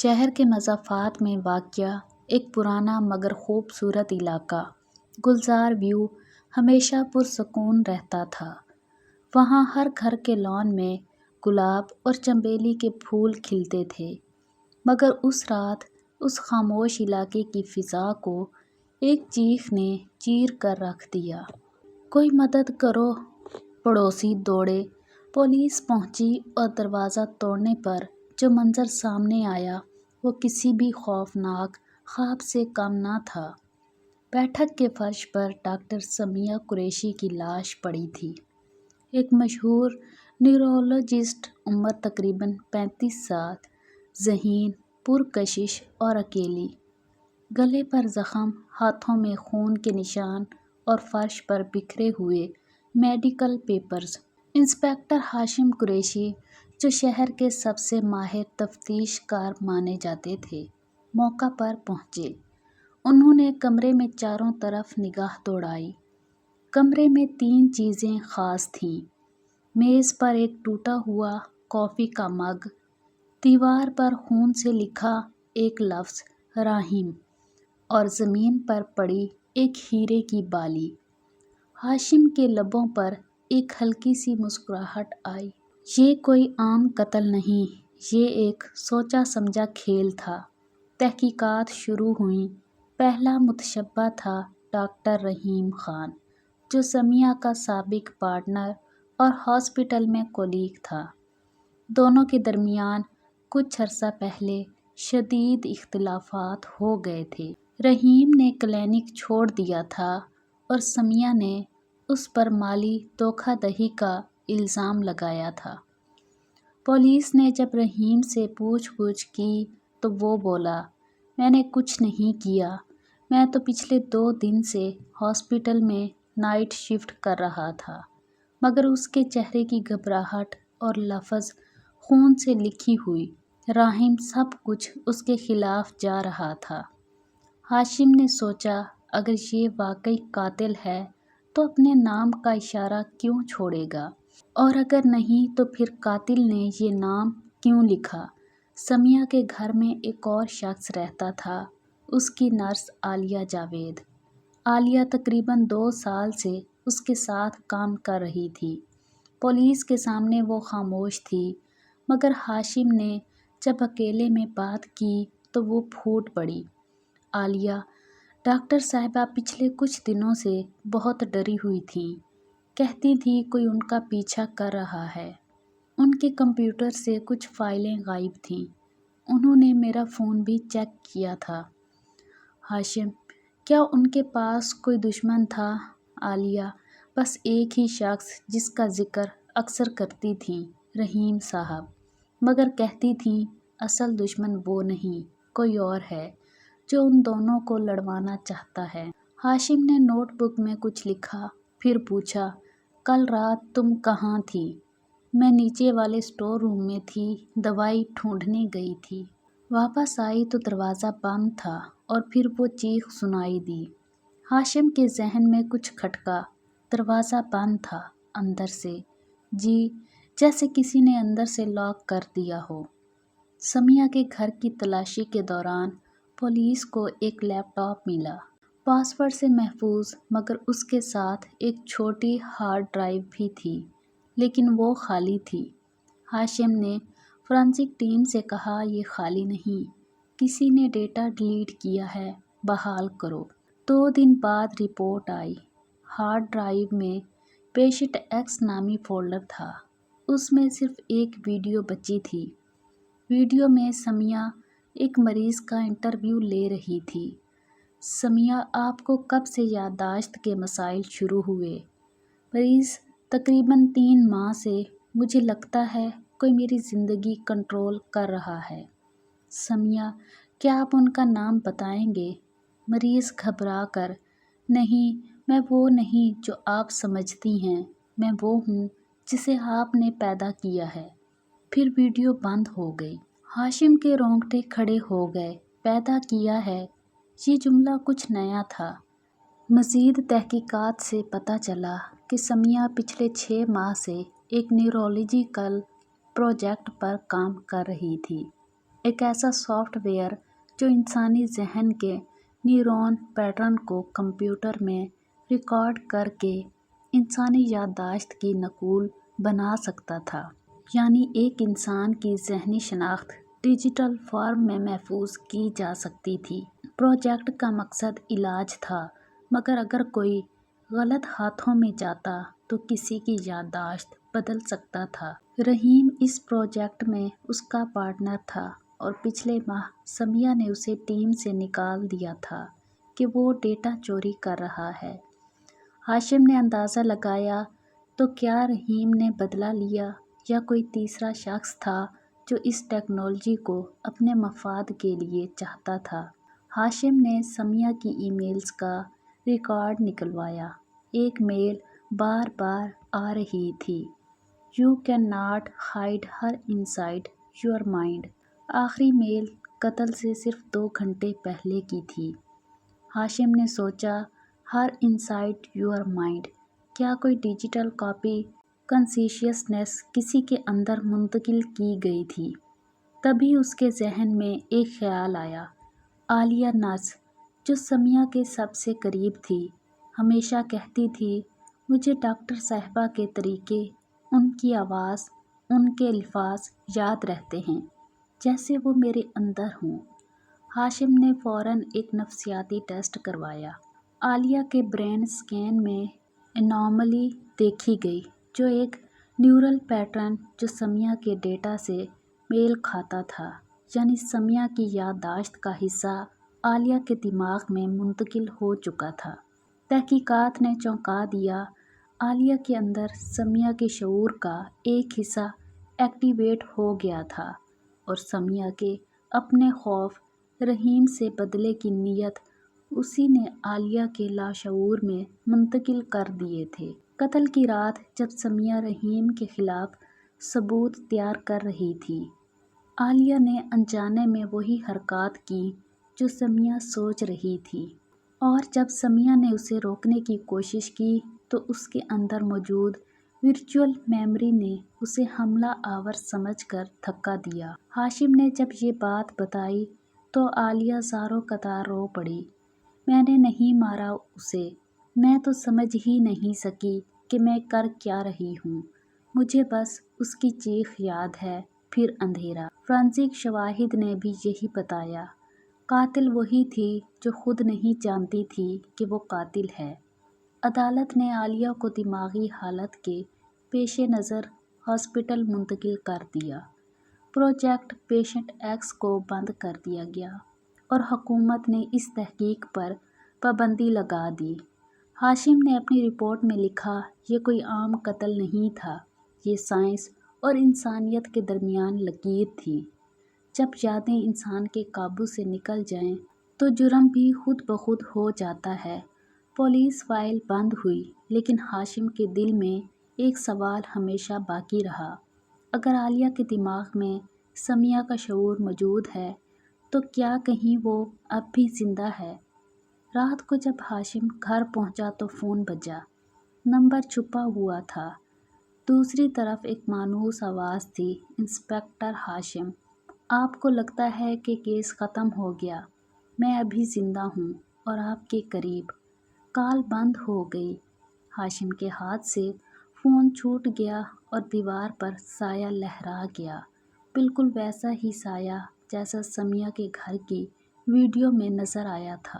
شہر کے مضافات میں واقع ایک پرانا مگر خوبصورت علاقہ گلزار ویو ہمیشہ پرسکون رہتا تھا۔ وہاں ہر گھر کے لان میں گلاب اور چنبیلی کے پھول کھلتے تھے، مگر اس رات اس خاموش علاقے کی فضا کو ایک چیخ نے چیر کر رکھ دیا۔ کوئی مدد کرو! پڑوسی دوڑے۔ پولیس پہنچی اور دروازہ توڑنے پر جو منظر سامنے آیا وہ کسی بھی خوفناک خواب سے کم نہ تھا۔ بیٹھک کے فرش پر ڈاکٹر سمیہ قریشی کی لاش پڑی تھی، ایک مشہور نیورولوجسٹ، عمر تقریباً 35 سال، ذہین، پرکشش اور اکیلی۔ گلے پر زخم، ہاتھوں میں خون کے نشان اور فرش پر بکھرے ہوئے میڈیکل پیپرز۔ انسپکٹر ہاشم قریشی، جو شہر کے سب سے ماہر تفتیش کار مانے جاتے تھے، موقع پر پہنچے۔ انہوں نے کمرے میں چاروں طرف نگاہ دوڑائی۔ کمرے میں 3 چیزیں خاص تھیں: میز پر ایک ٹوٹا ہوا کافی کا مگ، دیوار پر خون سے لکھا ایک لفظ رحیم، اور زمین پر پڑی ایک ہیرے کی بالی۔ ہاشم کے لبوں پر ایک ہلکی سی مسکراہٹ آئی۔ یہ کوئی عام قتل نہیں، یہ ایک سوچا سمجھا کھیل تھا۔ تحقیقات شروع ہوئیں۔ پہلا متشبہ تھا ڈاکٹر رحیم خان، جو سمیہ کا سابق پارٹنر اور ہاسپٹل میں کولیگ تھا۔ دونوں کے درمیان کچھ عرصہ پہلے شدید اختلافات ہو گئے تھے۔ رحیم نے کلینک چھوڑ دیا تھا اور سمیہ نے اس پر مالی دھوکہ دہی کا الزام لگایا تھا۔ پولیس نے جب رحیم سے پوچھ گچھ کی تو وہ بولا، میں نے کچھ نہیں کیا، میں تو پچھلے 2 دن سے ہاسپٹل میں نائٹ شفٹ کر رہا تھا۔ مگر اس کے چہرے کی گھبراہٹ اور لفظ خون سے لکھی ہوئی رحیم سب کچھ اس کے خلاف جا رہا تھا۔ ہاشم نے سوچا، اگر یہ واقعی قاتل ہے تو اپنے نام کا اشارہ کیوں چھوڑے گا، اور اگر نہیں تو پھر قاتل نے یہ نام کیوں لکھا؟ سمیہ کے گھر میں ایک اور شخص رہتا تھا، اس کی نرس عالیہ جاوید۔ عالیہ تقریباً 2 سال سے اس کے ساتھ کام کر رہی تھی۔ پولیس کے سامنے وہ خاموش تھی، مگر ہاشم نے جب اکیلے میں بات کی تو وہ پھوٹ پڑی۔ عالیہ، ڈاکٹر صاحبہ پچھلے کچھ دنوں سے بہت ڈری ہوئی تھیں، کہتی تھی کوئی ان کا پیچھا کر رہا ہے۔ ان کے کمپیوٹر سے کچھ فائلیں غائب تھیں، انہوں نے میرا فون بھی چیک کیا تھا۔ ہاشم، کیا ان کے پاس کوئی دشمن تھا؟ عالیہ، بس ایک ہی شخص جس کا ذکر اکثر کرتی تھیں، رحیم صاحب، مگر کہتی تھیں اصل دشمن وہ نہیں، کوئی اور ہے جو ان دونوں کو لڑوانا چاہتا ہے۔ ہاشم نے نوٹ بک میں کچھ لکھا، پھر پوچھا، کل رات تم کہاں تھی؟ میں نیچے والے اسٹور روم میں تھی، دوائی ڈھونڈنے گئی تھی۔ واپس آئی تو دروازہ بند تھا اور پھر وہ چیخ سنائی دی۔ ہاشم کے ذہن میں کچھ کھٹکا۔ دروازہ بند تھا اندر سے؟ جی، جیسے کسی نے اندر سے لاک کر دیا ہو۔ سمیہ کے گھر کی تلاشی کے دوران پولیس کو ایک لیپ ٹاپ ملا، پاس ورڈ سے محفوظ، مگر اس کے ساتھ ایک چھوٹی ہارڈ ڈرائیو بھی تھی، لیکن وہ خالی تھی۔ ہاشم نے فورینسک ٹیم سے کہا، یہ خالی نہیں، کسی نے ڈیٹا ڈیلیٹ کیا ہے، بحال کرو۔ 2 دن بعد رپورٹ آئی۔ ہارڈ ڈرائیو میں پیشنٹ ایکس نامی فولڈر تھا، اس میں صرف ایک ویڈیو بچی تھی۔ ویڈیو میں سمیہ ایک مریض کا انٹرویو لے رہی تھی۔ سمیہ، آپ کو کب سے یادداشت کے مسائل شروع ہوئے؟ مریض، تقریباً 3 ماہ سے، مجھے لگتا ہے کوئی میری زندگی کنٹرول کر رہا ہے۔ سمیہ، کیا آپ ان کا نام بتائیں گے؟ مریض گھبرا کر، نہیں، میں وہ نہیں جو آپ سمجھتی ہیں، میں وہ ہوں جسے آپ نے پیدا کیا ہے۔ پھر ویڈیو بند ہو گئی۔ ہاشم کے رونگٹے کھڑے ہو گئے۔ پیدا کیا ہے، یہ جملہ کچھ نیا تھا۔ مزید تحقیقات سے پتہ چلا کہ سمیہ پچھلے 6 ماہ سے ایک نیورولوجیکل پروجیکٹ پر کام کر رہی تھی۔ ایک ایسا سافٹ ویئر جو انسانی ذہن کے نیورون پیٹرن کو کمپیوٹر میں ریکارڈ کر کے انسانی یادداشت کی نقول بنا سکتا تھا، یعنی ایک انسان کی ذہنی شناخت ڈیجیٹل فارم میں محفوظ کی جا سکتی تھی۔ پروجیکٹ کا مقصد علاج تھا، مگر اگر کوئی غلط ہاتھوں میں جاتا تو کسی کی یادداشت بدل سکتا تھا۔ رحیم اس پروجیکٹ میں اس کا پارٹنر تھا اور پچھلے ماہ سمیہ نے اسے ٹیم سے نکال دیا تھا کہ وہ ڈیٹا چوری کر رہا ہے۔ ہاشم نے اندازہ لگایا تو کیا رحیم نے بدلہ لیا یا کوئی تیسرا شخص تھا جو اس ٹیکنالوجی کو اپنے مفاد کے لیے چاہتا تھا۔ ہاشم نے سمیہ کی ای میلز کا ریکارڈ نکلوایا۔ ایک میل بار بار آ رہی تھی، "You cannot hide her inside your mind"۔ آخری میل قتل سے صرف 2 گھنٹے پہلے کی تھی۔ ہاشم نے سوچا، "ہر انسائڈ یور مائنڈ"، کیا کوئی ڈیجیٹل کاپی کانشیسنیس کسی کے اندر منتقل کی گئی تھی؟ تبھی اس کے ذہن میں ایک خیال آیا۔ عالیہ نرس، جو سمیہ کے سب سے قریب تھی، ہمیشہ کہتی تھی، "مجھے ڈاکٹر صاحبہ کے طریقے، ان کی آواز، ان کے الفاظ یاد رہتے ہیں، جیسے وہ میرے اندر ہوں"۔ ہاشم نے فوراً ایک نفسیاتی ٹیسٹ کروایا۔ عالیہ کے برین اسکین میں انومالی دیکھی گئی، جو ایک نیورل پیٹرن جو سمیہ کے ڈیٹا سے میل کھاتا تھا، یعنی سمیہ کی یادداشت کا حصہ عالیہ کے دماغ میں منتقل ہو چکا تھا۔ تحقیقات نے چونکا دیا، عالیہ کے اندر سمیہ کے شعور کا ایک حصہ ایکٹیویٹ ہو گیا تھا اور سمیہ کے اپنے خوف رحیم سے بدلے کی نیت اسی نے عالیہ کے لاشعور میں منتقل کر دیے تھے۔ قتل کی رات جب سمیہ رحیم کے خلاف ثبوت تیار کر رہی تھی، عالیہ نے انجانے میں وہی حرکات کی جو سمیہ سوچ رہی تھی، اور جب سمیہ نے اسے روکنے کی کوشش کی تو اس کے اندر موجود ورچوئل میموری نے اسے حملہ آور سمجھ کر دھکا دیا۔ ہاشم نے جب یہ بات بتائی تو عالیہ زاروں قطار رو پڑی۔ "میں نے نہیں مارا اسے، میں تو سمجھ ہی نہیں سکی کہ میں کر کیا رہی ہوں، مجھے بس اس کی چیخ یاد ہے، پھر اندھیرا"۔ فورینسک شواہد نے بھی یہی بتایا۔ قاتل وہی تھی جو خود نہیں جانتی تھی کہ وہ قاتل ہے۔ عدالت نے عالیہ کو دماغی حالت کے پیش نظر ہاسپٹل منتقل کر دیا۔ پروجیکٹ پیشنٹ ایکس کو بند کر دیا گیا اور حکومت نے اس تحقیق پر پابندی لگا دی۔ ہاشم نے اپنی رپورٹ میں لکھا، "یہ کوئی عام قتل نہیں تھا، یہ سائنس اور انسانیت کے درمیان لکیر تھی"۔ جب یادیں انسان کے قابو سے نکل جائیں تو جرم بھی خود بخود ہو جاتا ہے۔ پولیس فائل بند ہوئی، لیکن ہاشم کے دل میں ایک سوال ہمیشہ باقی رہا۔ اگر عالیہ کے دماغ میں سمیہ کا شعور موجود ہے تو کیا کہیں وہ اب بھی زندہ ہے؟ رات کو جب ہاشم گھر پہنچا تو فون بجا۔ نمبر چھپا ہوا تھا۔ دوسری طرف ایک مانوس آواز تھی، "انسپکٹر ہاشم، آپ کو لگتا ہے کہ کیس ختم ہو گیا، میں ابھی زندہ ہوں اور آپ کے قریب"۔ کال بند ہو گئی۔ ہاشم کے ہاتھ سے فون چھوٹ گیا اور دیوار پر سایہ لہرا گیا، بالکل ویسا ہی سایہ جیسا سمیہ کے گھر کی ویڈیو میں نظر آیا تھا۔